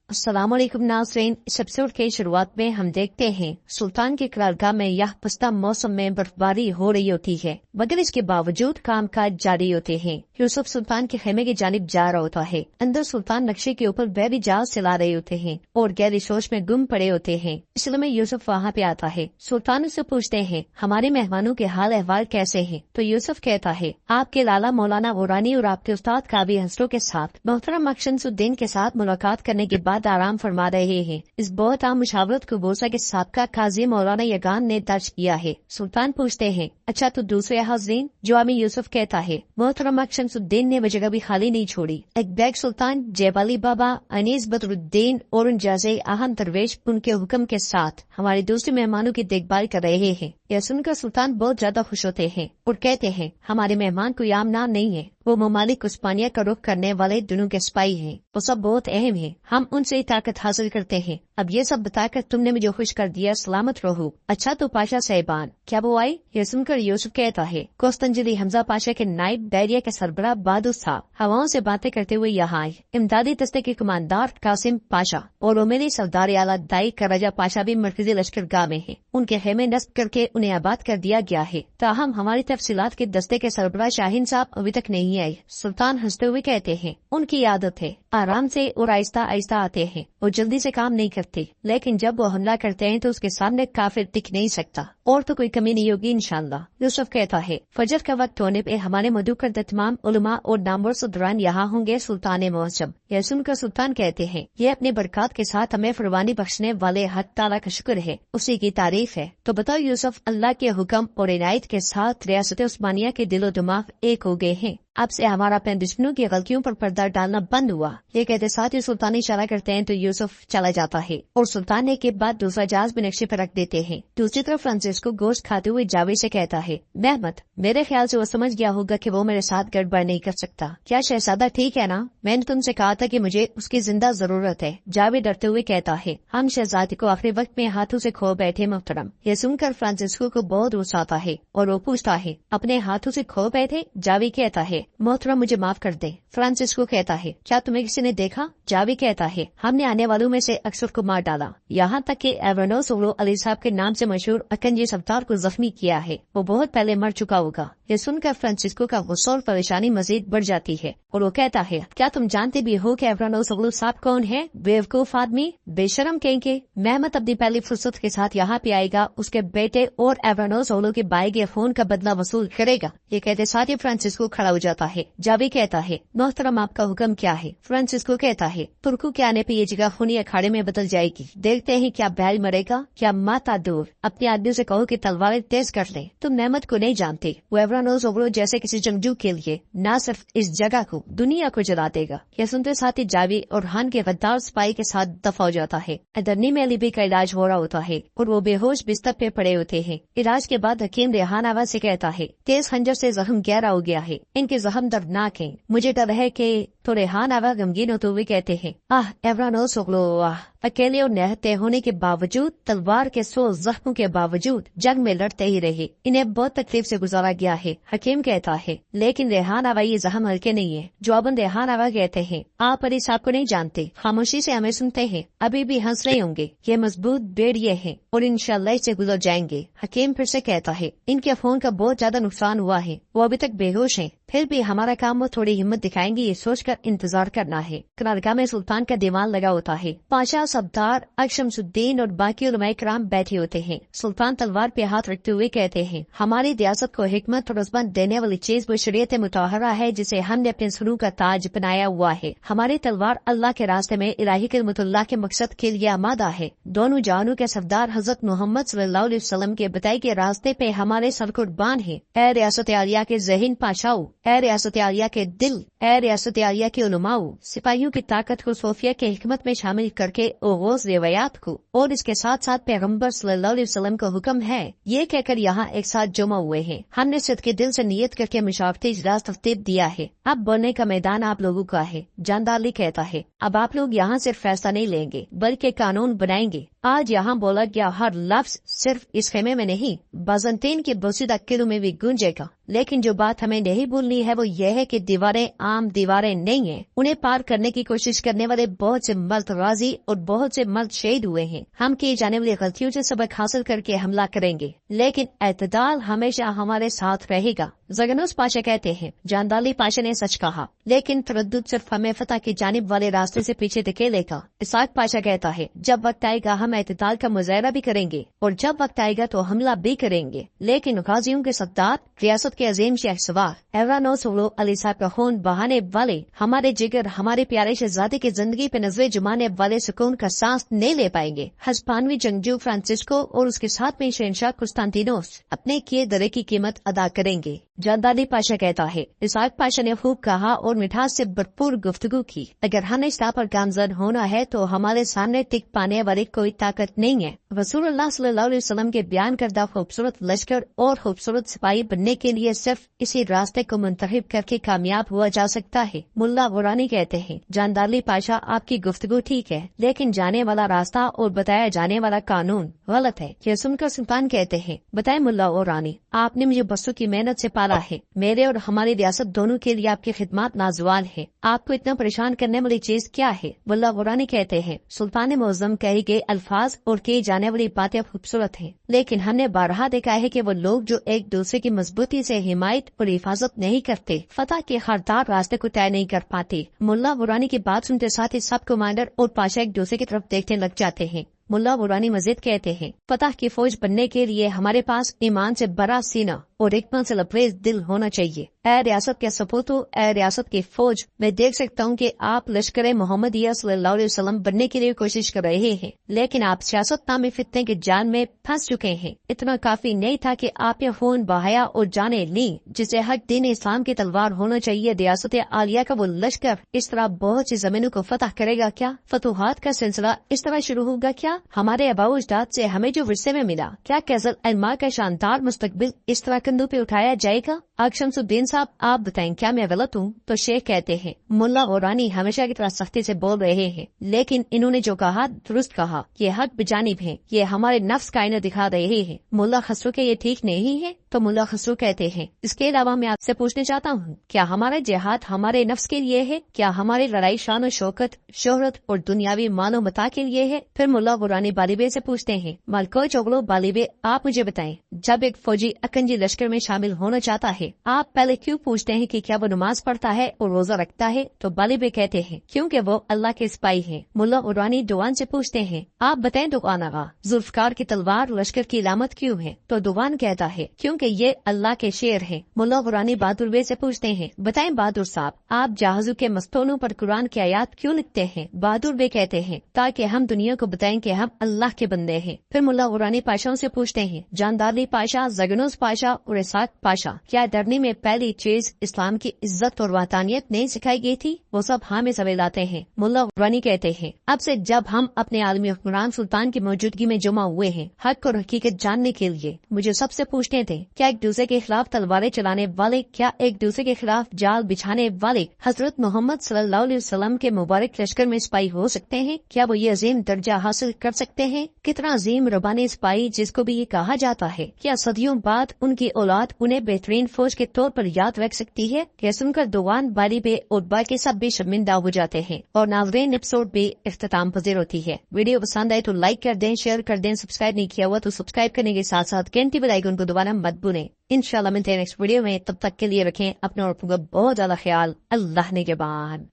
अस्सलाम वालेकुम नाज़रीन। इस एपिसोड के शुरुआत में हम देखते हैं सुल्तान के करारगाह में यह पस्ता मौसम में बर्फबारी हो रही होती है, मगर इसके बावजूद कामकाज जारी होते हैं। यूसुफ सुल्तान के खेमे की जानिब जा रहा होता है। अंदर सुल्तान नक्शे के ऊपर बहरी जहाज चला रहे होते हैं और गहरी सोच में गुम पड़े होते हैं। इसलिए में यूसुफ वहाँ पे आता है। सुल्तान उससे पूछते हैं, हमारे मेहमानों के हाल अहवाल कैसे हैं? तो यूसुफ कहता है, आपके लाला मौलाना वरानी और आपके उस्ताद कावी हंसरों के साथ मोहतरम शमसुद्दीन के साथ मुलाकात करने के बाद आराम फरमा रहे हैं। इस बहुत आम मुशावरत को बोसा के साबका काजी मौलाना यगान ने दर्ज किया है। सुल्तान पूछते हैं, अच्छा तो दूसरे हाज़रीन? जवाब यूसुफ कहता है, मोहतरम शमसुद्दीन ने वह जगह भी खाली नहीं छोड़ी। एक बैग सुल्तान जयबाली बाबा, अनीस बदरुद्दीन और जैसे अहम दरवेश उनके हुक्म के साथ हमारे दूसरे मेहमानों की देखभाल कर रहे हैं। यह सुनकर सुल्तान बहुत ज्यादा खुश होते हैं और कहते हैं, हमारे मेहमान कोई आम नाम नहीं है, वो ममालिक उस्मानिया का रुख करने वाले दिनों के सिपाही हैं। वो सब बहुत अहम है, हम उनसे ताकत हासिल करते हैं। अब ये सब बताकर तुमने मुझे खुश कर दिया, सलामत रहो। अच्छा तो पाशा साहिबान, क्या वो आई? ये सुनकर यूसुफ कहता है, कोस्तंजलि हमजा पाशा के नाइब बैरिया के सरबराह बहादुर साहब हवाओं से बातें करते हुए यहाँ आए। इमदादी दस्ते के कमांडर कासिम पाशा और उमेरी सरदार आला दाई कराजा पाशा भी मरकजी लश्करगाह में है। उनके खेमे नस्ब करके उन्हें आबाद कर दिया गया है। ताहम हमारी तफसीलात के दस्ते के सरबराह शाहीन साहब अभी तक नहीं आए। सुल्तान हंसते हुए कहते हैं, उनकी आदत है, आराम से और आहिस्ता आहिस्ता आते हैं। वो जल्दी से काम नहीं करते, लेकिन जब वो हमला करते हैं तो उसके सामने काफिर टिक नहीं सकता। और तो कोई कमी नहीं होगी इंशाअल्लाह। यूसुफ कहता है, फजर का वक्त होने पे हमारे मधुकर तमाम उलमा और नामवर सुदरान यहाँ होंगे सुल्तान मौसम। यह सुनकर सुल्तान कहते हैं, ये अपने बरकत के साथ हमें फरमानी बख्शने वाले हक ताला का शुक्र है, उसी की तारीफ है। तो बताओ यूसुफ, अल्लाह के हुक्म और इनायत के साथ रियासत उस्मानिया के दिलो दिमाग एक हो गए हैं। अब से हमारा अपने दुश्मनों की गलतियों पर पर्दा डालना बंद हुआ। ये कहते साथ ही सुल्तान इशारा करते हैं तो यूसुफ चला जाता है और सुल्तान ने के बाद दूसरा जहाज भी नक्शे पर रख देते हैं। दूसरी तरफ फ्रांसिस्को गोश्त खाते हुए जावेद से कहता है, महमद, मेरे ख्याल से वो समझ गया होगा कि वो मेरे साथ गड़बड़ नहीं कर सकता। क्या शहजादा ठीक है ना? मैंने तुमसे कहा था कि मुझे उसकी जिंदा जरूरत है। जावेद डरते हुए कहता है, हम शहजादी को आखिरी वक्त में हाथों से खो बैठे मोहतरम। ये सुनकर फ्रांसिस्को को बहुत गुस्सा आता है और वो पूछता है, अपने हाथों से खो बैठे? जावेद कहता है, मोहतरम मुझे माफ कर दे। फ्रांसिस्को कहता है, क्या तुम्हें किसी ने देखा? जावी कहता है, हमने आने वालों में से अक्सर को मार डाला, यहाँ तक कि एवरनोस अली साहब के नाम से मशहूर अकंजी सफ्तार को जख्मी किया है। वो बहुत पहले मर चुका होगा। ये सुनकर फ्रांसिस्को का गुस्सा और परेशानी मजीद बढ़ जाती है और वो कहता है, क्या तुम जानते भी हो कि एवरनोस साहब कौन है? बेवकूफ आदमी, बेशरम कहेंगे। महमद अपनी पहली फुर्सत के साथ यहाँ पे आएगा, उसके बेटे और एवरनोस के बाई के फोन का बदला वसूल करेगा। ये कहते साथ ही फ्रांसिस्को खड़ा हो जाता है। जावी कहता है, मोहतरम आपका हुक्म क्या है? फ्रांसिस्को कहता है, तुर्कों के आने पे ये जगह खूनी अखाड़े में बदल जाएगी। देखते हैं क्या बैल मरेगा, क्या माता दूर। अपने आदमियों से कहो कि तलवारें तेज कर ले। तुम नेमत को नहीं जानते, वो एवरानोस ओवरो जैसे किसी जंगजू के लिए न सिर्फ इस जगह को, दुनिया को जला देगा। यह सुनते साथ ही जावी और हान के गद्दार सिपाही के साथ दफा हो जाता है। अदरनी में अलीबी का इलाज हो रहा होता है और वो बेहोश बिस्तर पे पड़े होते हैं। इलाज के बाद हकीम रेहान आवाज से कहता है, तेज खंजर से जख्म गहरा हो गया है, इनके जख्म दर्दनाक है, मुझे डर है कि। तो रेहान आवा गमगीन होते हुए कहते हैं, आह एवरानोस आह, अकेले और निहत्ते होने के बावजूद, तलवार के 100 जख्मों के बावजूद जंग में लड़ते ही रहे। इन्हें बहुत तकलीफ से गुजारा गया है। हकीम कहता है, लेकिन रेहान आवा ये जख्म हल्के नहीं है। जवाबन रेहान आवा कहते हैं, आप अली साहब को नहीं जानते, खामोशी से हमें सुनते हैं, अभी भी हंस रहे होंगे। ये मजबूत बेड़िए हैं और इंशाल्लाह इससे गुजर जाएंगे। हकीम फिर से कहता है, इनके फोन का बहुत ज्यादा नुकसान हुआ है, वो अभी तक बेहोश हैं, फिर भी हमारा काम वो थोड़ी हिम्मत दिखाएंगे, ये सोचकर इंतजार करना है। करारगाह में सुल्तान का दीवान लगा होता है। पाशा, सब्दार, शमसुद्दीन और बाकी उलमाए कराम बैठे होते हैं। सुल्तान तलवार पे हाथ रखते हुए कहते हैं, हमारी रियासत को हिकमत और उस्मान देने वाली चीज वो शरीयत मुताहरा है, जिसे हमने अपने सरू का ताज बनाया हुआ है। हमारी तलवार अल्लाह के रास्ते में इलाही कलमतुल्लाह के मकसद के लिए आमादा है। दोनों जानों के सरदार हजरत मोहम्मद सल्लल्लाहु अलैहि वसल्लम के बताए के रास्ते पे हमारे सर कुर्बान है। ए रियासत आलिया के ज़हीन पाशाओ, ए रियासत आलिया के दिल, ए रियासत आलिया के उलमाओ, सिपाहियों की ताकत को सोफिया के हिकमत में शामिल करके ओगोज रिवायात को और इसके साथ साथ पैगम्बर सल्लल्लाहु अलैहि वसल्लम का हुक्म है, ये कहकर यहाँ एक साथ जमा हुए हैं। हमने सिद्क़ दिल से नियत करके मुशावरती इजलास तरतीब दिया है। अब बोलने का मैदान आप लोगों का है। जानदार कहता है, अब आप लोग यहाँ सिर्फ फैसला नहीं लेंगे बल्कि कानून बनाएंगे। आज यहाँ बोला गया हर लफ्ज सिर्फ इस खेमे में नहीं, बाज़ंतीन के बसीदा किलों में भी गूंजेगा। लेकिन जो बात हमें नहीं भूलनी है वो यह है कि दीवारें आम दीवारें नहीं है। उन्हें पार करने की कोशिश करने वाले बहुत से मर्द गाजी और बहुत से मर्द शहीद हुए हैं। हम किए जाने वाली गलतियों से सबक हासिल करके हमला करेंगे, लेकिन एतदाल हमेशा हमारे साथ रहेगा। जगनुस पाशा कहते हैं, जानदाली पाशा ने सच कहा, लेकिन तरद्दुद सिर्फ हमें फतह की जानिब वाले रास्ते से पीछे धकेलेगा। इसाक पाशा कहता है, जब वक्त आएगा हम एतदाल का मुजाहरा भी करेंगे और जब वक्त आएगा तो हमला भी करेंगे, लेकिन गाजियों के सद्दात, रियासत के अजीम शहसवार एवरानो सोलो अली साहब का खून बहाने वाले हमारे जिगर, हमारे प्यारे शहजादे की जिंदगी पे नजरे जुमाने वाले सुकून का सांस नहीं ले पाएंगे। हस्पानवी जंगजू फ्रांसिस्को और उसके साथ में शहंशाह कुस्तांतिनोस अपने किए दरे की कीमत अदा करेंगे। जानदाली पाशा कहता है, इसाक पाशा ने खूब कहा और मिठास से भरपूर गुफ्तगू की। अगर हमें इस पर गामजद होना है तो हमारे सामने टिक पाने वाली कोई ताकत नहीं है। रसूलुल्लाह सल्लल्लाहु अलैहि वसल्लम के बयान करदा खूबसूरत लश्कर और खूबसूरत सिपाही बनने के लिए सिर्फ इसी रास्ते को मुंतखब करके कामयाब हुआ जा सकता है। मुल्ला गुरानी कहते हैं, जानदाली पाशा आपकी गुफ्तगू ठीक है, लेकिन जाने वाला रास्ता और बताया जाने वाला कानून गलत है। यह सुनकर सुल्तान कहते हैं, बताए मुल्ला गुरानी, आपने मुझे बरसों की मेहनत से पाला है। मेरे और हमारी रियासत दोनों के लिए आपकी खिदमत नाजवाल है। आपको इतना परेशान करने वाली चीज क्या है? मुल्ला गुरानी कहते हैं, सुल्तान मुअज्जम कहे गए अल्फाज और किए जाने वाली बातें खूबसूरत हैं, लेकिन हमने बारहा देखा है कि वो लोग जो एक दूसरे की मजबूती से हिमायत और हिफाजत नहीं करते, फतह के हरदार रास्ते को तय नहीं कर पाते। मुल्ला गुरानी की बात सुनते साथ ही सब कमांडर और पाशा एक दूसरे की तरफ देखने लग जाते हैं। मुल्ला गुरानी मजीद कहते हैं, फतह की फौज बनने के लिए हमारे पास ईमान से बड़ा सीना और हिकमत से लबरेज दिल होना चाहिए। ए रियासत के सपूतो, ए रियासत की फौज, मैं देख सकता हूँ कि आप लश्कर मोहम्मदिया सल्लल्लाहु अलैहि वसल्लम बनने के लिए कोशिश कर रहे हैं, लेकिन आप सियासतनामे फितने के जाल में फंस चुके हैं। इतना काफी नहीं था कि आप ये खून बहाया और जाने ली जिसे हक दीन इस्लाम की तलवार होना चाहिए। रियासत आलिया का वो लश्कर इस तरह बहुत सी जमीनों को फतह करेगा क्या? फतूहात का सिलसिला इस तरह शुरू होगा क्या? हमारे आबाओ अजदाद से हमें जो विरसे में मिला, क्या कैसल अलमा का शानदार मुस्तकबिल इस तरह कंधों पे उठाया जाएगा? शमसुद्दीन साहब, आप बताएं, क्या मैं गलत हूँ? तो शेख कहते हैं, मुल्ला गुरानी हमेशा की तरह सख्ती से बोल रहे हैं, लेकिन इन्होंने जो कहा दुरुस्त कहा। ये हक बजानिब है, ये हमारे नफ्स का आईना दिखा रहे हैं। मुल्ला खसरू के ये ठीक नहीं है? तो मुल्ला खसरू कहते हैं, इसके अलावा मैं आपसे पूछने चाहता हूँ, क्या हमारा जिहाद हमारे नफ्स के लिए है? क्या हमारी लड़ाई शान और शौकत, शोहरत और दुनियावी मालो मता के लिए है? फिर मुल्ला गुरानी बालिबे से पूछते हैं, मालको चोगलो बालिबे, आप मुझे बताएं, जब एक फौजी अकंजी लश्कर में शामिल होना चाहता है, आप पहले क्यों पूछते हैं कि क्या वो नमाज पढ़ता है और रोजा रखता है? तो बालिबे कहते हैं, क्योंकि वो अल्लाह के सिपाही हैं। मुल्ला गुरानी दुआन से पूछते हैं, आप बताएं दुआन आगा, जुल्फकार की तलवार लश्कर की इलामत क्यों है? तो दुआन कहता है, क्योंकि ये अल्लाह के शेर हैं। मुल्ला गुरानी बहादुर बे से पूछते हैं, बताएं बहादुर साहब, आप जहाजों के मस्तूलों पर कुरान की आयात क्यों लिखते हैं? बहादुर बे कहते हैं, ताकि हम दुनिया को बताएं कि हम अल्लाह के बंदे हैं। फिर मुल्ला गुरानी पाशाओं से पूछते हैं, जानदारी पाशा, जगनुस पाशा और इसाक पाशा, क्या धरनी में पहली चीज इस्लाम की इज्जत और वातानियत नहीं सिखाई गई थी? वो सब हमें सवेलाते हैं। मुल्ला गुरानी कहते हैं, अब से जब हम अपने आलमी हुक्मरान सुल्तान की मौजूदगी में जमा हुए हैं हक और हकीकत जानने के लिए, मुझे सबसे पूछते थे, क्या एक दूसरे के खिलाफ तलवारें चलाने वाले, क्या एक दूसरे के खिलाफ जाल बिछाने वाले हजरत मोहम्मद सल्लल्लाहु अलैहि वसल्लम के मुबारक लश्कर में सिपाही हो सकते हैं? क्या वो ये अजीम दर्जा हासिल कर सकते हैं? कितना अजीम रबानी सिपाही जिसको भी ये कहा जाता है, क्या सदियों बाद उनकी औलाद उन्हें बेहतरीन फौज के तौर पर याद रख सकती है? यह सुनकर दुआन, बालिबे और बाकी सब भी शर्मिंदा हो जाते हैं और नाज़रीन एपिसोड भी इख्तिताम पजीर होती है। वीडियो पसंद आए तो लाइक कर दें, शेयर कर दें, सब्सक्राइब नहीं किया हुआ तो सब्सक्राइब करने के साथ साथ घंटी बेल आइकन को दोबारा मत भूलें। इंशाल्लाह मिलते हैं नेक्स्ट वीडियो में, तब तक के लिए रखें अपना और अपना बहुत ज्यादा ख्याल। अल्लाह ने के बाद।